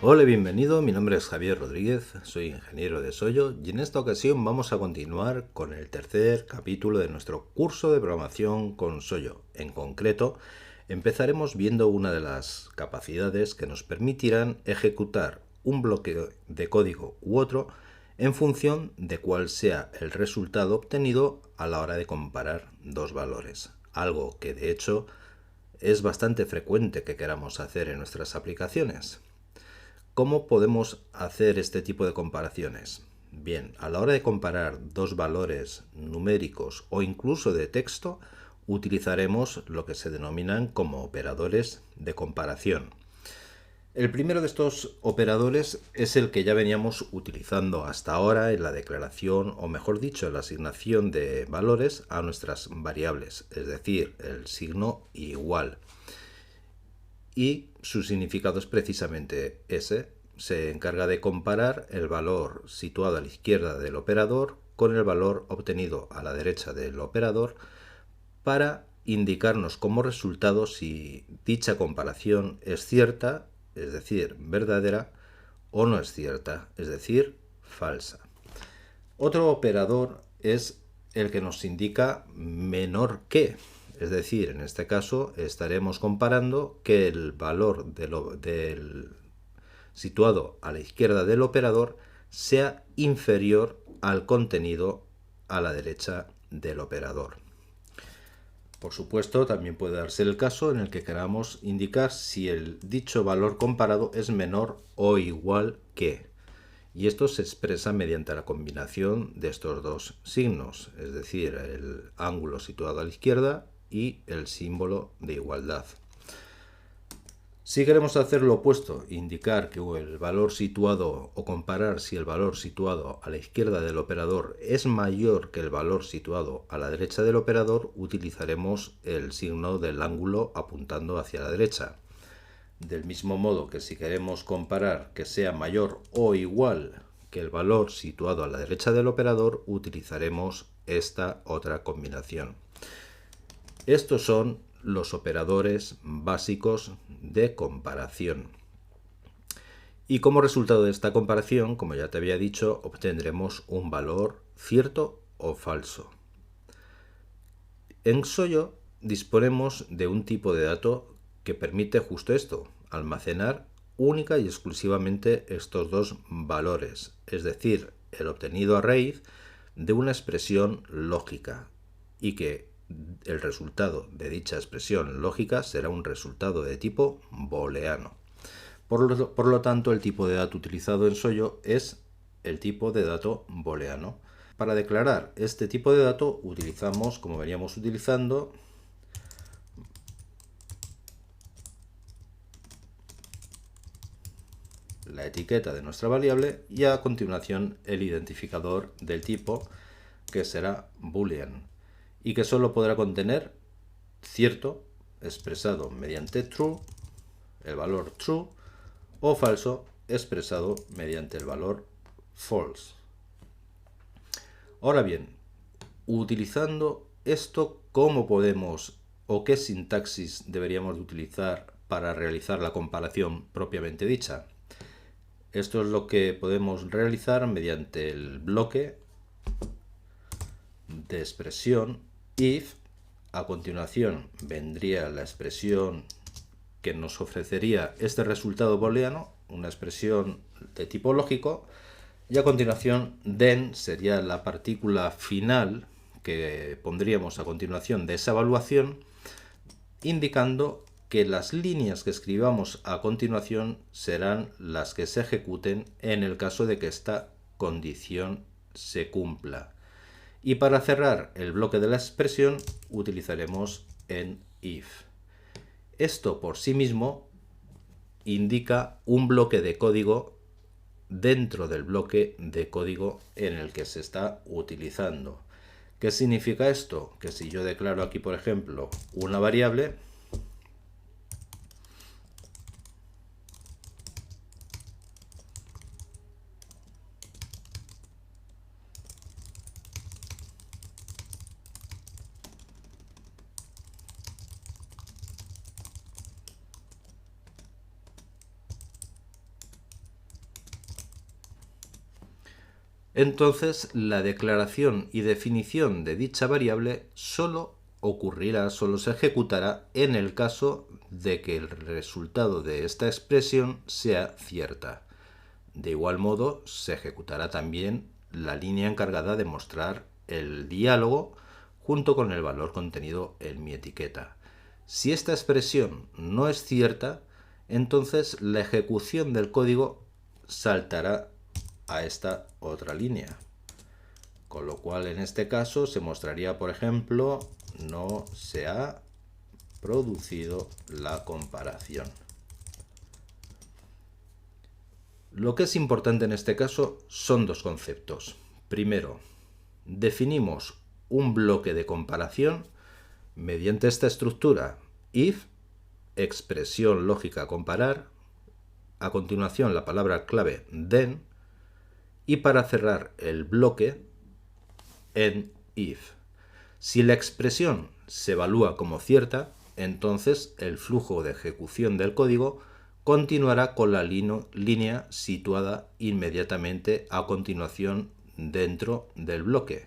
Hola, bienvenido, mi nombre es Javier Rodríguez, soy ingeniero de Sollo y en esta ocasión vamos a continuar con el tercer capítulo de nuestro curso de programación con Sollo. En concreto, empezaremos viendo una de las capacidades que nos permitirán ejecutar un bloque de código u otro en función de cuál sea el resultado obtenido a la hora de comparar dos valores, algo que de hecho es bastante frecuente que queramos hacer en nuestras aplicaciones. ¿Cómo podemos hacer este tipo de comparaciones? Bien, a la hora de comparar dos valores numéricos o incluso de texto, utilizaremos lo que se denominan como operadores de comparación. El primero de estos operadores es el que ya veníamos utilizando hasta ahora en la declaración, o mejor dicho, en la asignación de valores a nuestras variables, es decir, el signo igual. Y su significado es precisamente ese. Se encarga de comparar el valor situado a la izquierda del operador con el valor obtenido a la derecha del operador para indicarnos como resultado si dicha comparación es cierta, es decir, verdadera, o no es cierta, es decir, falsa. Otro operador es el que nos indica menor que. Es decir, en este caso estaremos comparando que el valor del situado a la izquierda del operador sea inferior al contenido a la derecha del operador. Por supuesto, también puede darse el caso en el que queramos indicar si el dicho valor comparado es menor o igual que. Y esto se expresa mediante la combinación de estos dos signos, es decir, el ángulo situado a la izquierda y el símbolo de igualdad. Si queremos hacer lo opuesto, indicar que el valor situado o comparar si el valor situado a la izquierda del operador es mayor que el valor situado a la derecha del operador, utilizaremos el signo del ángulo apuntando hacia la derecha. Del mismo modo que si queremos comparar que sea mayor o igual que el valor situado a la derecha del operador, utilizaremos esta otra combinación. Estos son los operadores básicos de comparación. Y como resultado de esta comparación, como ya te había dicho, obtendremos un valor cierto o falso. En Sollo disponemos de un tipo de dato que permite justo esto, almacenar única y exclusivamente estos dos valores, es decir, el obtenido a raíz de una expresión lógica y que el resultado de dicha expresión lógica será un resultado de tipo booleano. Por lo tanto, el tipo de dato utilizado en Sollo es el tipo de dato booleano. Para declarar este tipo de dato utilizamos, como veníamos utilizando, la etiqueta de nuestra variable y a continuación el identificador del tipo, que será boolean y que solo podrá contener cierto expresado mediante true, el valor true, o falso expresado mediante el valor false. Ahora bien, utilizando esto, ¿cómo podemos o qué sintaxis deberíamos de utilizar para realizar la comparación propiamente dicha? Esto es lo que podemos realizar mediante el bloque de expresión if. A continuación vendría la expresión que nos ofrecería este resultado booleano, una expresión de tipo lógico, y a continuación then sería la partícula final que pondríamos a continuación de esa evaluación, indicando que las líneas que escribamos a continuación serán las que se ejecuten en el caso de que esta condición se cumpla. Y para cerrar el bloque de la expresión utilizaremos en if. Esto por sí mismo indica un bloque de código dentro del bloque de código en el que se está utilizando. ¿Qué significa esto? Que si yo declaro aquí, por ejemplo, una variable, entonces la declaración y definición de dicha variable solo se ejecutará en el caso de que el resultado de esta expresión sea cierta. De igual modo, se ejecutará también la línea encargada de mostrar el diálogo junto con el valor contenido en mi etiqueta. Si esta expresión no es cierta, entonces la ejecución del código saltará a esta otra línea. Con lo cual, en este caso, se mostraría, por ejemplo, no se ha producido la comparación. Lo que es importante en este caso son dos conceptos. Primero, definimos un bloque de comparación mediante esta estructura if, expresión lógica comparar, a continuación la palabra clave then, y para cerrar el bloque en if. Si la expresión se evalúa como cierta, entonces el flujo de ejecución del código continuará con la línea situada inmediatamente a continuación dentro del bloque,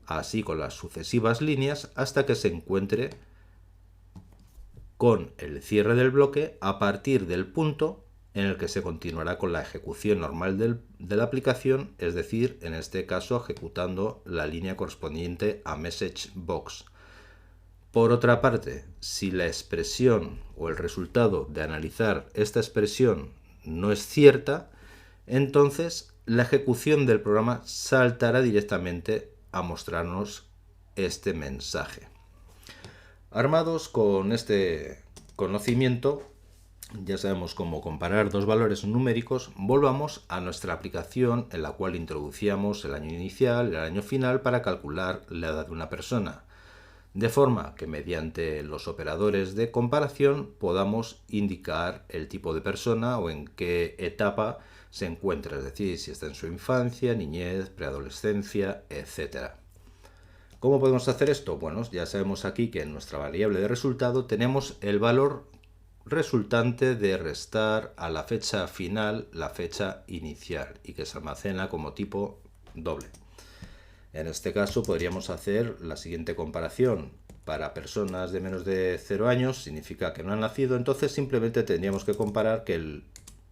así con las sucesivas líneas hasta que se encuentre con el cierre del bloque a partir del punto en el que se continuará con la ejecución normal de la aplicación, es decir, en este caso ejecutando la línea correspondiente a MessageBox. Por otra parte, si la expresión o el resultado de analizar esta expresión no es cierta, entonces la ejecución del programa saltará directamente a mostrarnos este mensaje. Armados con este conocimiento, ya sabemos cómo comparar dos valores numéricos, volvamos a nuestra aplicación en la cual introducíamos el año inicial y el año final para calcular la edad de una persona, de forma que mediante los operadores de comparación podamos indicar el tipo de persona o en qué etapa se encuentra, es decir, si está en su infancia, niñez, preadolescencia, etc. ¿Cómo podemos hacer esto? Bueno, ya sabemos aquí que en nuestra variable de resultado tenemos el valor resultante de restar a la fecha final la fecha inicial y que se almacena como tipo doble. En este caso podríamos hacer la siguiente comparación. Para personas de menos de 0 años significa que no han nacido, entonces simplemente tendríamos que comparar que el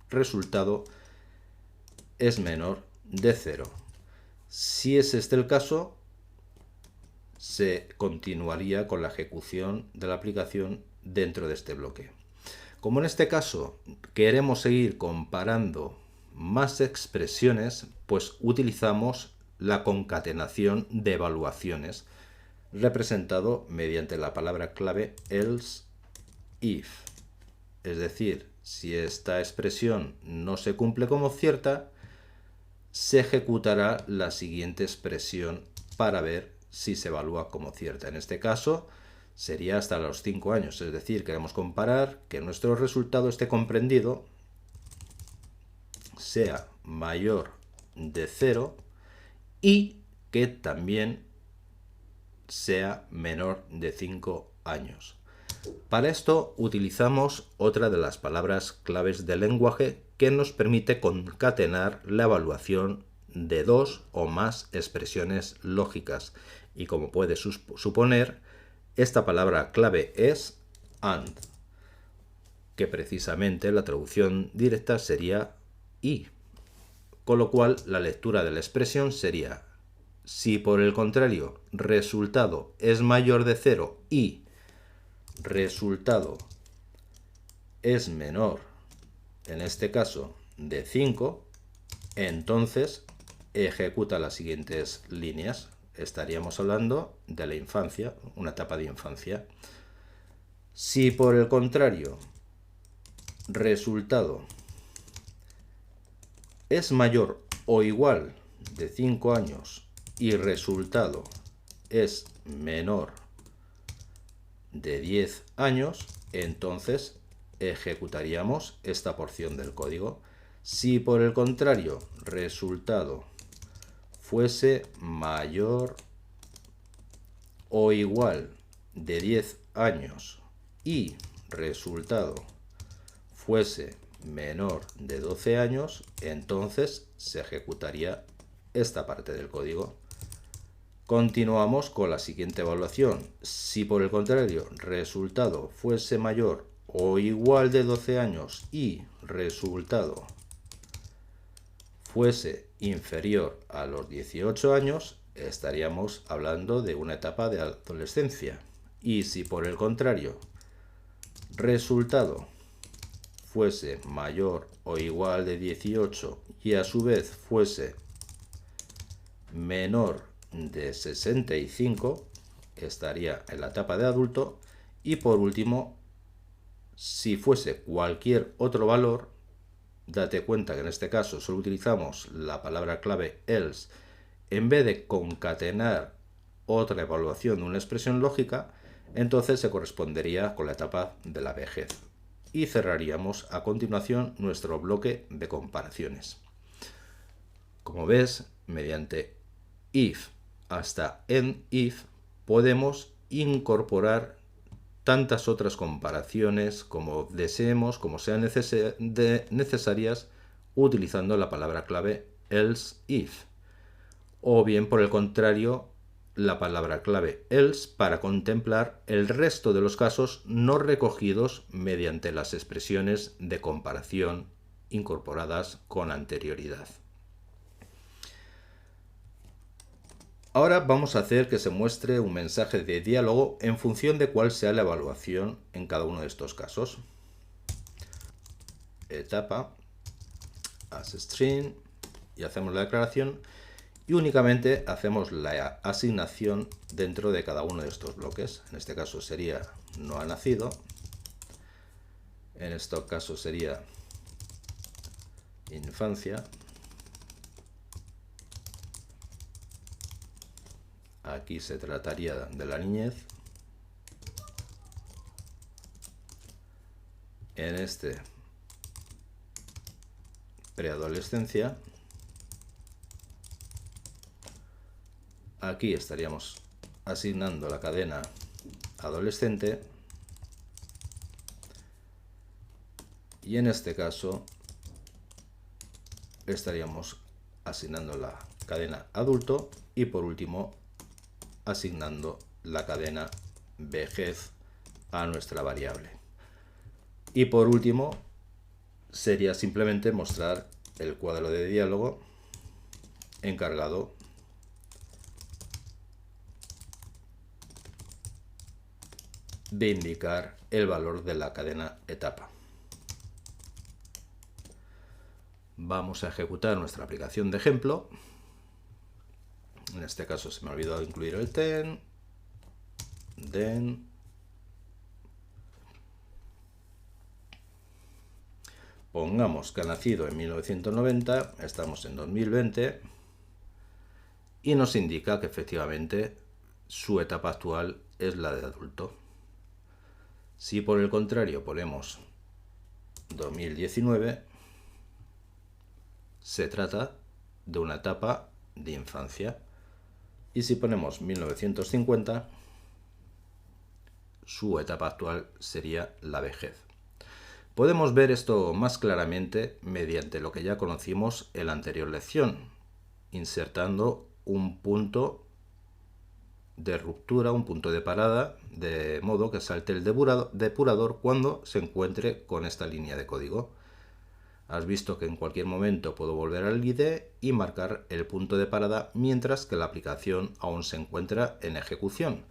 resultado es menor de 0. Si es este el caso, se continuaría con la ejecución de la aplicación dentro de este bloque. Como en este caso queremos seguir comparando más expresiones, pues utilizamos la concatenación de evaluaciones, representado mediante la palabra clave else if. Es decir, si esta expresión no se cumple como cierta, se ejecutará la siguiente expresión para ver si se evalúa como cierta. En este caso sería hasta los 5 años, es decir, queremos comparar que nuestro resultado esté comprendido, sea mayor de 0 y que también sea menor de 5 años. Para esto utilizamos otra de las palabras claves del lenguaje que nos permite concatenar la evaluación de dos o más expresiones lógicas. Y como puede suponer, esta palabra clave es AND, que precisamente la traducción directa sería y. Con lo cual la lectura de la expresión sería: si por el contrario resultado es mayor de 0 y resultado es menor, en este caso de 5, entonces ejecuta las siguientes líneas. Estaríamos hablando de la infancia, una etapa de infancia. Si por el contrario resultado es mayor o igual de 5 años y resultado es menor de 10 años, entonces ejecutaríamos esta porción del código. Si por el contrario resultado fuese mayor o igual de 10 años y resultado fuese menor de 12 años, entonces se ejecutaría esta parte del código. Continuamos con la siguiente evaluación. Si por el contrario resultado fuese mayor o igual de 12 años y resultado fuese inferior a los 18 años, estaríamos hablando de una etapa de adolescencia. Y si por el contrario resultado fuese mayor o igual de 18 y a su vez fuese menor de 65, estaría en la etapa de adulto. Y por último, si fuese cualquier otro valor, date cuenta que en este caso solo utilizamos la palabra clave else en vez de concatenar otra evaluación de una expresión lógica, entonces se correspondería con la etapa de la vejez. Y cerraríamos a continuación nuestro bloque de comparaciones. Como ves, mediante if hasta endif podemos incorporar tantas otras comparaciones como deseemos, como sean necesarias, utilizando la palabra clave else if. O bien, por el contrario, la palabra clave else para contemplar el resto de los casos no recogidos mediante las expresiones de comparación incorporadas con anterioridad. Ahora vamos a hacer que se muestre un mensaje de diálogo en función de cuál sea la evaluación en cada uno de estos casos. Etapa, as string, y hacemos la declaración, y únicamente hacemos la asignación dentro de cada uno de estos bloques. En este caso sería no ha nacido, en este caso sería infancia, aquí se trataría de la niñez, en este preadolescencia, aquí estaríamos asignando la cadena adolescente y en este caso estaríamos asignando la cadena adulto y por último asignando la cadena vejez a nuestra variable. Y por último sería simplemente mostrar el cuadro de diálogo encargado de indicar el valor de la cadena etapa. Vamos a ejecutar nuestra aplicación de ejemplo. En este caso se me ha olvidado incluir el then. Pongamos que ha nacido en 1990, estamos en 2020 y nos indica que efectivamente su etapa actual es la de adulto. Si por el contrario ponemos 2019, se trata de una etapa de infancia. Y si ponemos 1950, su etapa actual sería la vejez. Podemos ver esto más claramente mediante lo que ya conocimos en la anterior lección, insertando un punto de ruptura, un punto de parada, de modo que salte el depurador cuando se encuentre con esta línea de código. Has visto que en cualquier momento puedo volver al IDE y marcar el punto de parada mientras que la aplicación aún se encuentra en ejecución.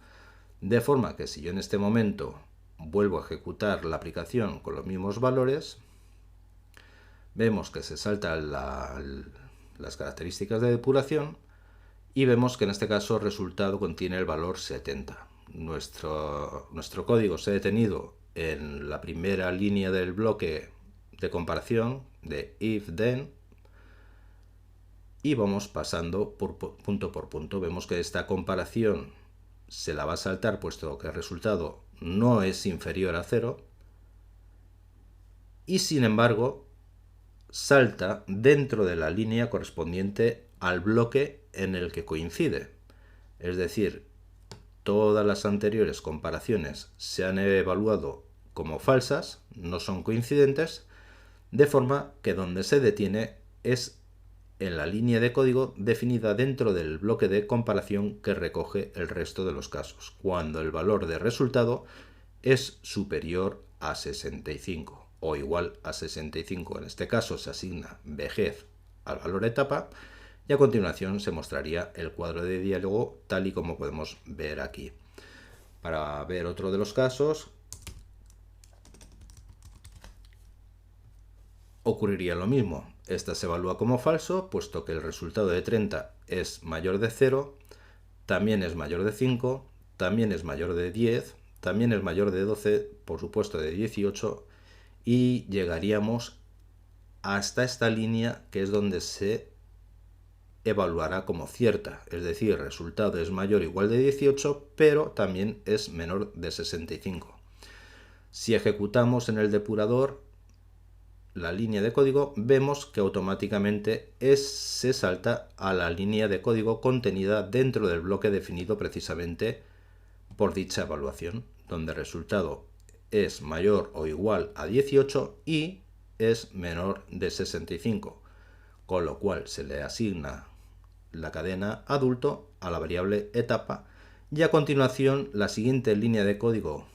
De forma que si yo en este momento vuelvo a ejecutar la aplicación con los mismos valores, vemos que se saltan las características de depuración y vemos que en este caso el resultado contiene el valor 70. Nuestro código se ha detenido en la primera línea del bloque de comparación de if then y vamos pasando punto por punto. Vemos que esta comparación se la va a saltar puesto que el resultado no es inferior a 0 y sin embargo salta dentro de la línea correspondiente al bloque en el que coincide. Es decir, todas las anteriores comparaciones se han evaluado como falsas, no son coincidentes, de forma que donde se detiene es en la línea de código definida dentro del bloque de comparación que recoge el resto de los casos, cuando el valor de resultado es superior a 65 o igual a 65. En este caso se asigna vejez al valor etapa y a continuación se mostraría el cuadro de diálogo tal y como podemos ver aquí. Para ver otro de los casos, ocurriría lo mismo. Esta se evalúa como falso, puesto que el resultado de 30 es mayor de 0, también es mayor de 5, también es mayor de 10, también es mayor de 12, por supuesto de 18, y llegaríamos hasta esta línea que es donde se evaluará como cierta, es decir, el resultado es mayor o igual de 18, pero también es menor de 65. Si ejecutamos en el depurador la línea de código, vemos que automáticamente se salta a la línea de código contenida dentro del bloque definido precisamente por dicha evaluación, donde el resultado es mayor o igual a 18 y es menor de 65, con lo cual se le asigna la cadena adulto a la variable etapa y a continuación la siguiente línea de código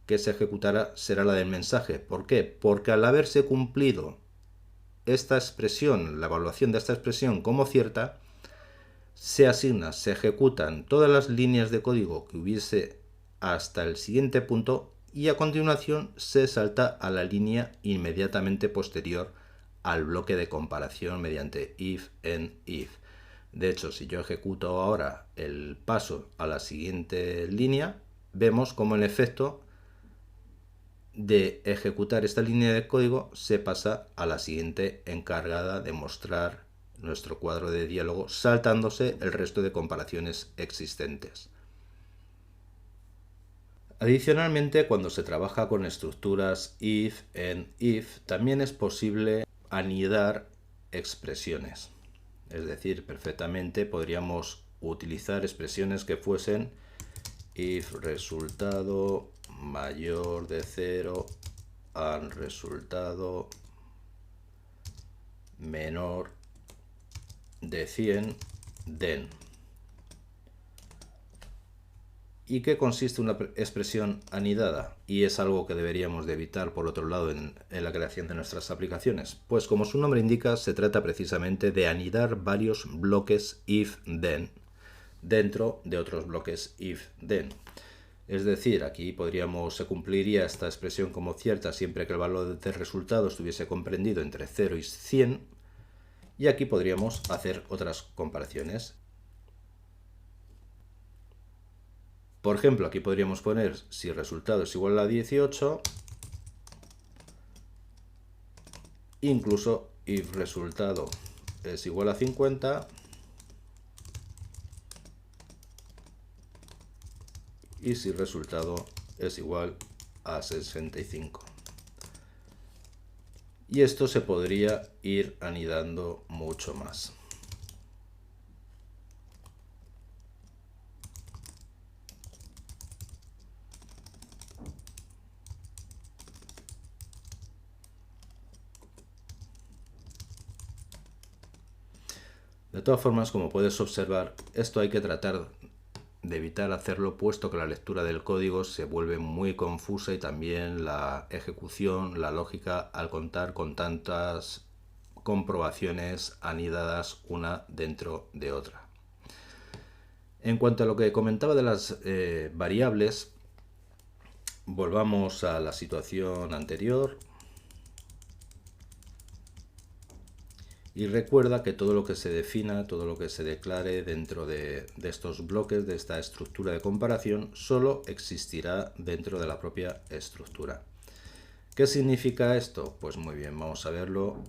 que se ejecutará será la del mensaje. ¿Por qué? Porque al haberse cumplido esta expresión, la evaluación de esta expresión como cierta, se ejecutan todas las líneas de código que hubiese hasta el siguiente punto y a continuación se salta a la línea inmediatamente posterior al bloque de comparación mediante if, end, if. De hecho, si yo ejecuto ahora el paso a la siguiente línea, vemos como en efecto de ejecutar esta línea de código se pasa a la siguiente encargada de mostrar nuestro cuadro de diálogo saltándose el resto de comparaciones existentes. Adicionalmente, cuando se trabaja con estructuras if, end, if, también es posible anidar expresiones. Es decir, perfectamente podríamos utilizar expresiones que fuesen if resultado mayor de 0 al resultado menor de 100 then. ¿Y qué consiste una expresión anidada? Y es algo que deberíamos de evitar, por otro lado, en la creación de nuestras aplicaciones. Pues como su nombre indica, se trata precisamente de anidar varios bloques if-then dentro de otros bloques if-then. Es decir, aquí se cumpliría esta expresión como cierta siempre que el valor del resultado estuviese comprendido entre 0 y 100, y aquí podríamos hacer otras comparaciones. Por ejemplo, aquí podríamos poner si el resultado es igual a 18, incluso if resultado es igual a 50 y si el resultado es igual a 65. Y esto se podría ir anidando mucho más. De todas formas, como puedes observar, esto hay que tratar de evitar hacerlo, puesto que la lectura del código se vuelve muy confusa y también la ejecución, la lógica, al contar con tantas comprobaciones anidadas una dentro de otra. En cuanto a lo que comentaba de las variables, volvamos a la situación anterior. Y recuerda que todo lo que se defina, todo lo que se declare dentro de estos bloques, de esta estructura de comparación, solo existirá dentro de la propia estructura. ¿Qué significa esto? Pues muy bien, vamos a verlo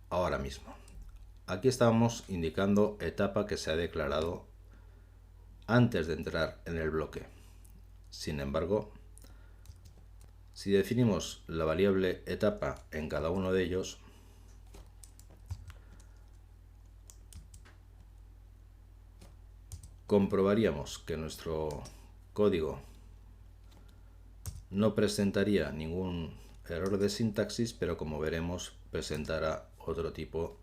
ahora mismo. Aquí estamos indicando etapa que se ha declarado antes de entrar en el bloque. Sin embargo, si definimos la variable etapa en cada uno de ellos, comprobaríamos que nuestro código no presentaría ningún error de sintaxis, pero como veremos presentará otro tipo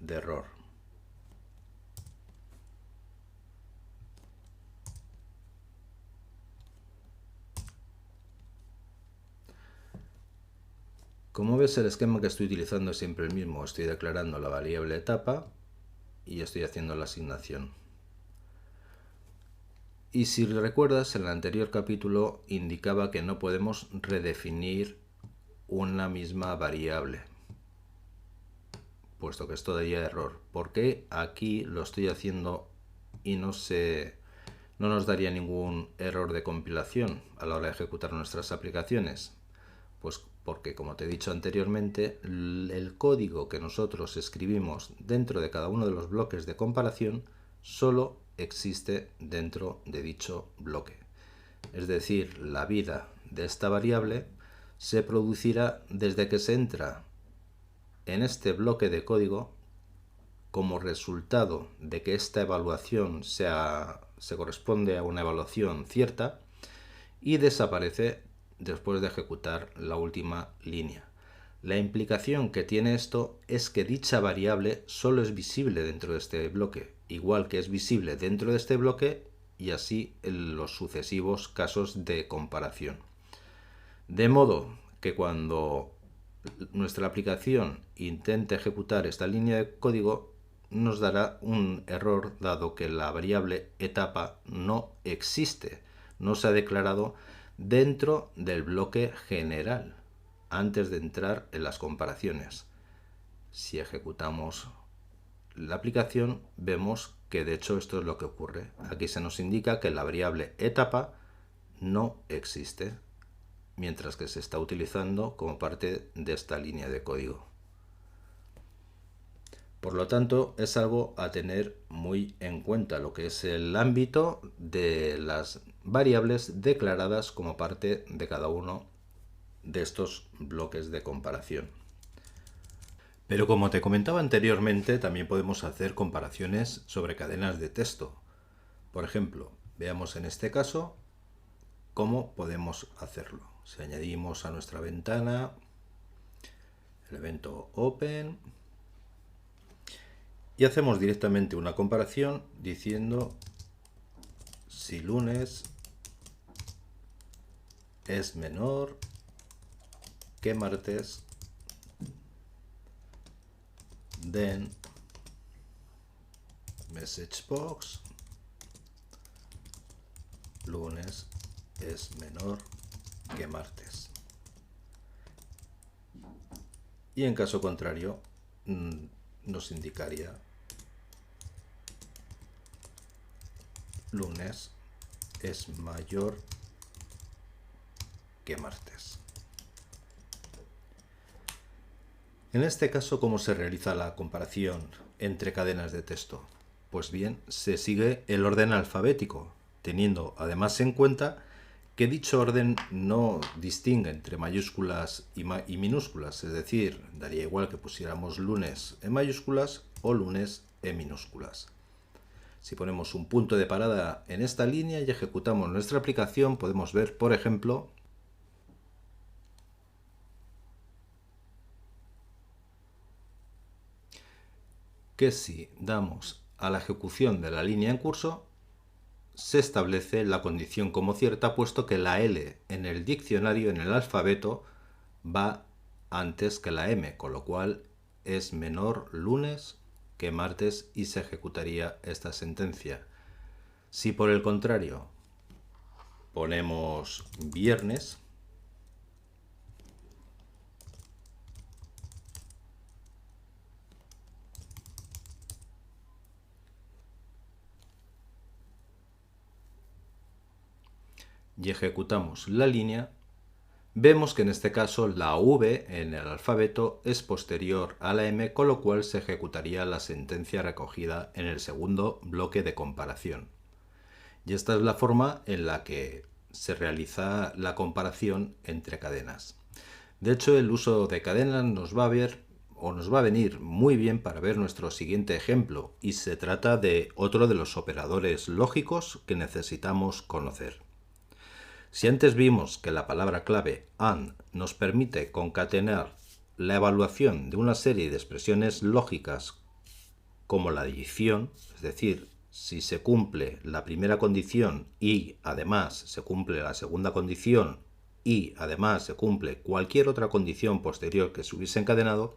de error. Como ves, el esquema que estoy utilizando es siempre el mismo. Estoy declarando la variable etapa y estoy haciendo la asignación. Y si recuerdas, en el anterior capítulo indicaba que no podemos redefinir una misma variable, puesto que esto daría error. ¿Por qué aquí lo estoy haciendo y no nos daría ningún error de compilación a la hora de ejecutar nuestras aplicaciones? Pues porque, como te he dicho anteriormente, el código que nosotros escribimos dentro de cada uno de los bloques de comparación solo existe dentro de dicho bloque. Es decir, la vida de esta variable se producirá desde que se entra en este bloque de código como resultado de que esta evaluación se corresponde a una evaluación cierta y desaparece después de ejecutar la última línea. La implicación que tiene esto es que dicha variable solo es visible dentro de este bloque, igual que es visible dentro de este bloque y así en los sucesivos casos de comparación. De modo que cuando nuestra aplicación intente ejecutar esta línea de código, nos dará un error dado que la variable etapa no existe, no se ha declarado dentro del bloque general antes de entrar en las comparaciones. Si ejecutamos la aplicación, vemos que de hecho esto es lo que ocurre. Aquí se nos indica que la variable etapa no existe, mientras que se está utilizando como parte de esta línea de código. Por lo tanto, es algo a tener muy en cuenta, lo que es el ámbito de las variables declaradas como parte de cada uno de estos bloques de comparación. Pero como te comentaba anteriormente, también podemos hacer comparaciones sobre cadenas de texto. Por ejemplo, veamos en este caso cómo podemos hacerlo. Si añadimos a nuestra ventana el evento open y hacemos directamente una comparación diciendo si lunes es menor que martes, then message box lunes es menor que martes. Y en caso contrario, nos indicaría lunes es mayor que martes. En este caso, ¿cómo se realiza la comparación entre cadenas de texto? Pues bien, se sigue el orden alfabético, teniendo además en cuenta que dicho orden no distingue entre mayúsculas y minúsculas, es decir, daría igual que pusiéramos lunes en mayúsculas o lunes en minúsculas. Si ponemos un punto de parada en esta línea y ejecutamos nuestra aplicación, podemos ver, por ejemplo, que si damos a la ejecución de la línea en curso, se establece la condición como cierta, puesto que la L en el diccionario, en el alfabeto, va antes que la M, con lo cual es menor lunes que martes y se ejecutaría esta sentencia. Si por el contrario ponemos viernes, y ejecutamos la línea, vemos que en este caso la V en el alfabeto es posterior a la M, con lo cual se ejecutaría la sentencia recogida en el segundo bloque de comparación. Y esta es la forma en la que se realiza la comparación entre cadenas. De hecho, el uso de cadenas nos va a venir muy bien para ver nuestro siguiente ejemplo, y se trata de otro de los operadores lógicos que necesitamos conocer. Si antes vimos que la palabra clave AND nos permite concatenar la evaluación de una serie de expresiones lógicas como la adición, es decir, si se cumple la primera condición y además se cumple la segunda condición y además se cumple cualquier otra condición posterior que se hubiese encadenado,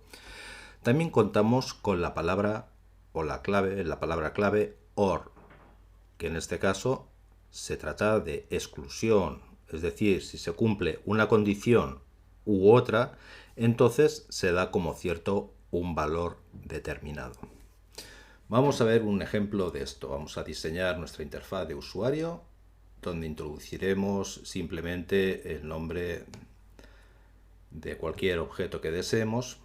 también contamos con la palabra o la palabra clave OR, que en este caso se trata de exclusión, es decir, si se cumple una condición u otra, entonces se da como cierto un valor determinado. Vamos a ver un ejemplo de esto. Vamos a diseñar nuestra interfaz de usuario, donde introduciremos simplemente el nombre de cualquier objeto que deseemos.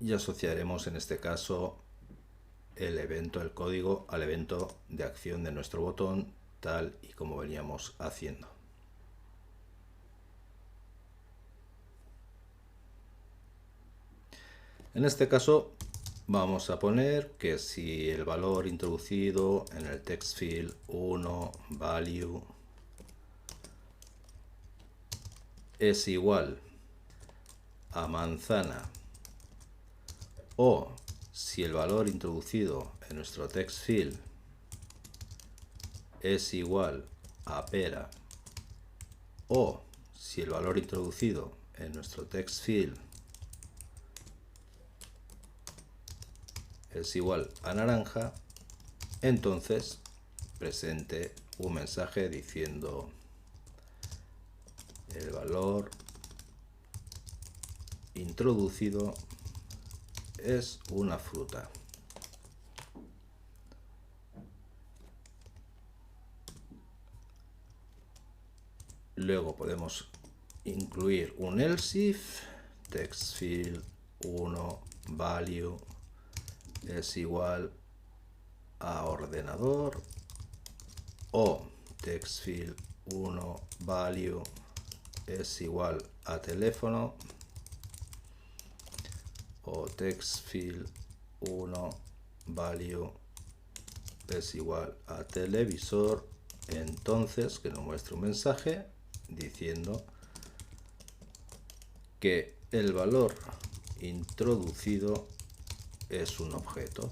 Y asociaremos en este caso el código al evento de acción de nuestro botón, tal y como veníamos haciendo. En este caso vamos a poner que si el valor introducido en el text field 1 value es igual a manzana, o si el valor introducido en nuestro text field es igual a pera, o si el valor introducido en nuestro text field es igual a naranja, entonces presente un mensaje diciendo el valor introducido es una fruta. Luego podemos incluir un else if text field 1 value es igual a ordenador, o text field 1 value es igual a teléfono, o text field 1 value es igual a televisor. Entonces que nos muestre un mensaje diciendo que el valor introducido es un objeto.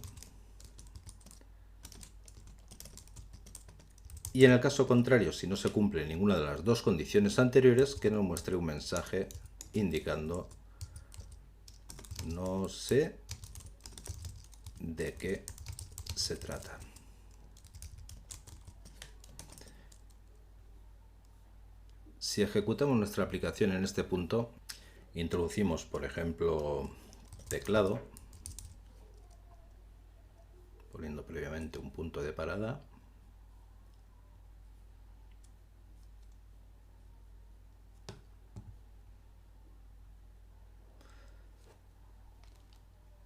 Y en el caso contrario, si no se cumple ninguna de las dos condiciones anteriores, que nos muestre un mensaje indicando no sé de qué se trata. Si ejecutamos nuestra aplicación en este punto, introducimos, por ejemplo, teclado, poniendo previamente un punto de parada.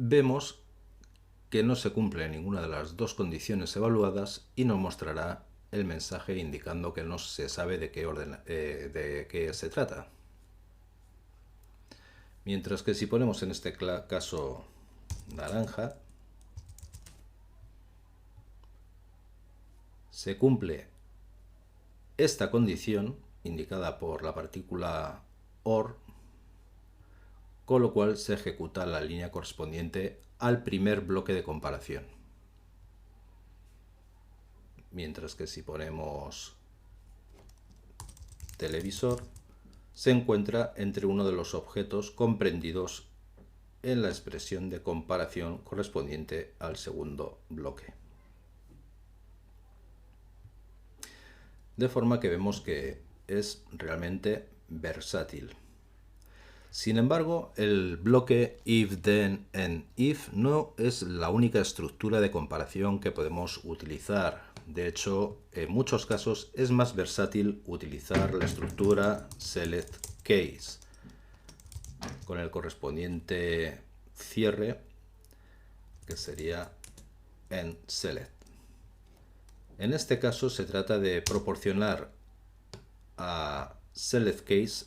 Vemos que no se cumple ninguna de las dos condiciones evaluadas y nos mostrará el mensaje indicando que no se sabe de qué se trata. Mientras que si ponemos en este caso naranja, se cumple esta condición indicada por la partícula OR, con lo cual se ejecuta la línea correspondiente al primer bloque de comparación. Mientras que si ponemos televisor, se encuentra entre uno de los objetos comprendidos en la expresión de comparación correspondiente al segundo bloque. De forma que vemos que es realmente versátil. Sin embargo, el bloque if, then and if no es la única estructura de comparación que podemos utilizar. De hecho, en muchos casos es más versátil utilizar la estructura select case con el correspondiente cierre, que sería end select. En este caso se trata de proporcionar a select case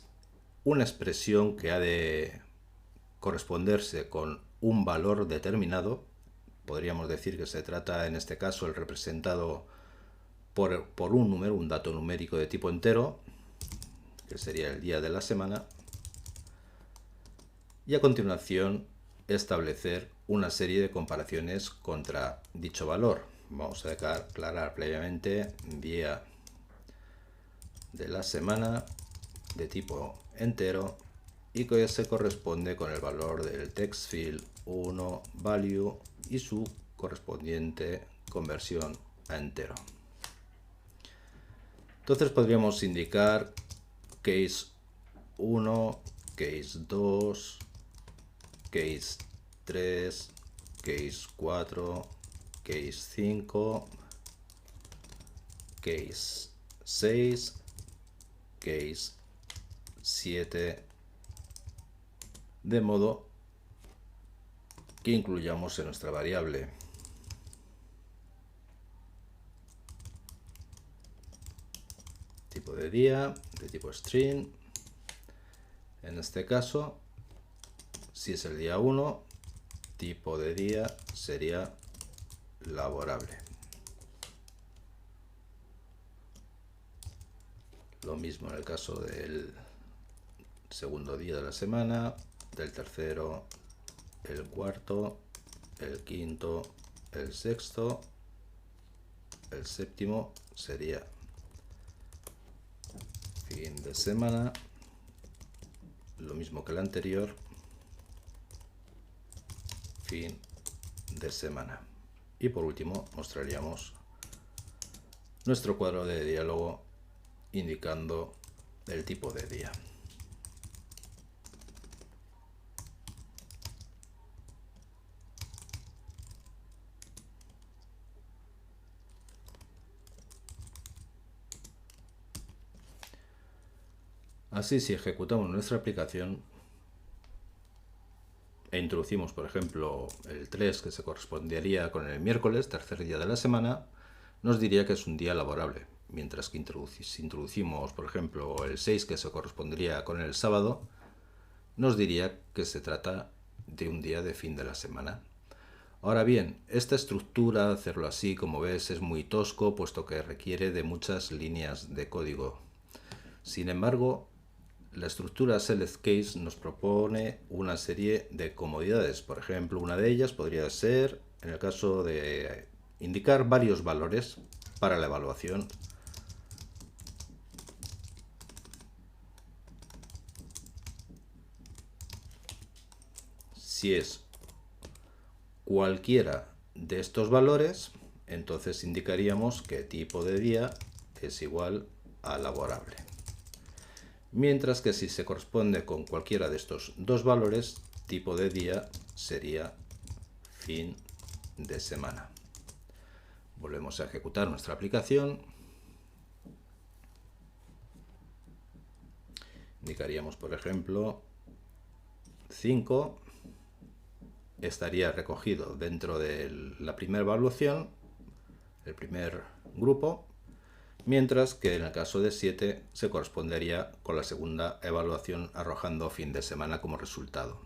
una expresión que ha de corresponderse con un valor determinado. Podríamos decir que se trata en este caso el representado por un número, un dato numérico de tipo entero, que sería el día de la semana, y a continuación establecer una serie de comparaciones contra dicho valor. vamos a declarar previamente día de la semana de tipo entero y que se corresponde con el valor del text field 1 value y su correspondiente conversión a entero. Entonces podríamos indicar case 1, case 2, case 3, case 4, case 5, case 6, case 7, de modo que incluyamos en nuestra variable tipo de día, de tipo string. En este caso, si es el día 1, tipo de día sería laborable. Lo mismo en el caso del segundo día de la semana, del tercero, el cuarto, el quinto, el sexto, el séptimo sería fin de semana, lo mismo que el anterior, fin de semana. Y por último mostraríamos nuestro cuadro de diálogo indicando el tipo de día. Así, si ejecutamos nuestra aplicación e introducimos, por ejemplo, el 3, que se correspondería con el miércoles, tercer día de la semana, nos diría que es un día laborable. Mientras que si introducimos, por ejemplo, el 6, que se correspondería con el sábado, nos diría que se trata de un día de fin de la semana. Ahora bien, esta estructura, hacerlo así, como ves, es muy tosco, puesto que requiere de muchas líneas de código. Sin embargo, la estructura selectCase nos propone una serie de comodidades. Por ejemplo, una de ellas podría ser, en el caso de indicar varios valores para la evaluación. Si es cualquiera de estos valores, entonces indicaríamos que tipo de día es igual a laborable. Mientras que si se corresponde con cualquiera de estos dos valores, tipo de día sería fin de semana. Volvemos a ejecutar nuestra aplicación. Indicaríamos, por ejemplo, 5 estaría recogido dentro de la primera evaluación, el primer grupo, mientras que en el caso de 7 se correspondería con la segunda evaluación arrojando fin de semana como resultado.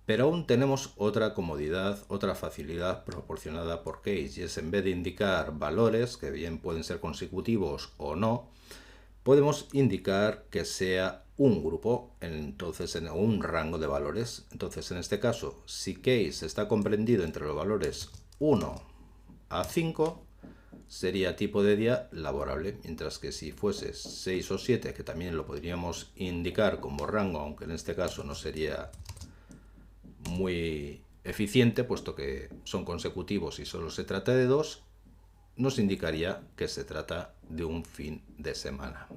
Pero aún tenemos otra comodidad, otra facilidad proporcionada por Case, y es, en vez de indicar valores, que bien pueden ser consecutivos o no, podemos indicar que sea un grupo, entonces en un rango de valores. Entonces, en este caso, si Case está comprendido entre los valores 1 a 5, sería tipo de día laborable, mientras que si fuese 6 o 7, que también lo podríamos indicar como rango, aunque en este caso no sería muy eficiente, puesto que son consecutivos y solo se trata de 2, nos indicaría que se trata de un fin de semana.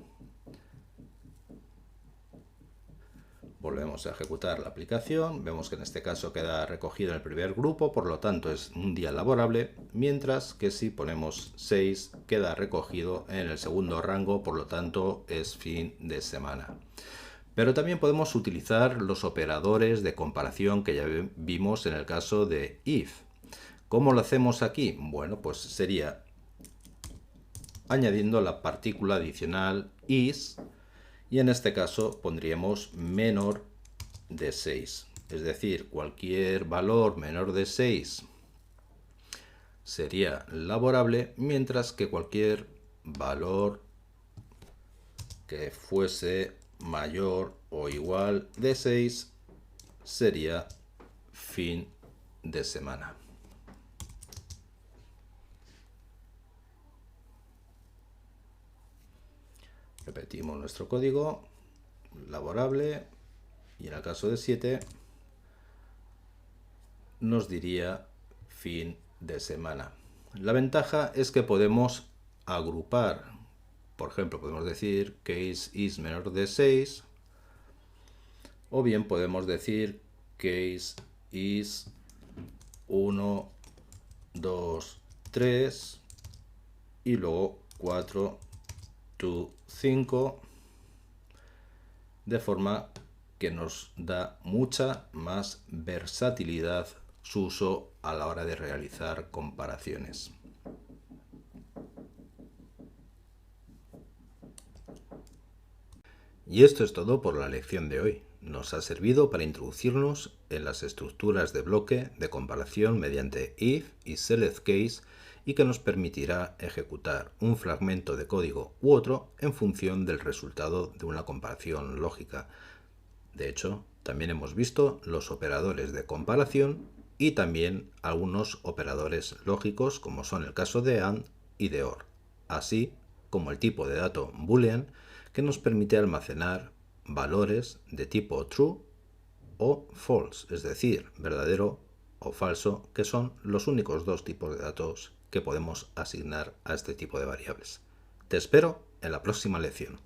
Volvemos a ejecutar la aplicación, vemos que en este caso queda recogido en el primer grupo, por lo tanto es un día laborable, mientras que si ponemos 6 queda recogido en el segundo rango, por lo tanto es fin de semana. Pero también podemos utilizar los operadores de comparación que ya vimos en el caso de if. ¿Cómo lo hacemos aquí? Bueno, pues sería añadiendo la partícula adicional is, y en este caso pondríamos menor de 6. Es decir, cualquier valor menor de 6 sería laborable, mientras que cualquier valor que fuese mayor o igual de 6 sería fin de semana. Repetimos nuestro código laborable y en el caso de 7 nos diría fin de semana. La ventaja es que podemos agrupar, por ejemplo, podemos decir case is menor de 6, o bien podemos decir case is 1, 2, 3 y luego 4 to 5, de forma que nos da mucha más versatilidad su uso a la hora de realizar comparaciones. Y esto es todo por la lección de hoy. Nos ha servido para introducirnos en las estructuras de bloque de comparación mediante if y select case y que nos permitirá ejecutar un fragmento de código u otro en función del resultado de una comparación lógica. De hecho, también hemos visto los operadores de comparación y también algunos operadores lógicos como son el caso de AND y de OR, así como el tipo de dato boolean que nos permite almacenar valores de tipo true o false, es decir, verdadero o falso, que son los únicos dos tipos de datos que podemos asignar a este tipo de variables. Te espero en la próxima lección.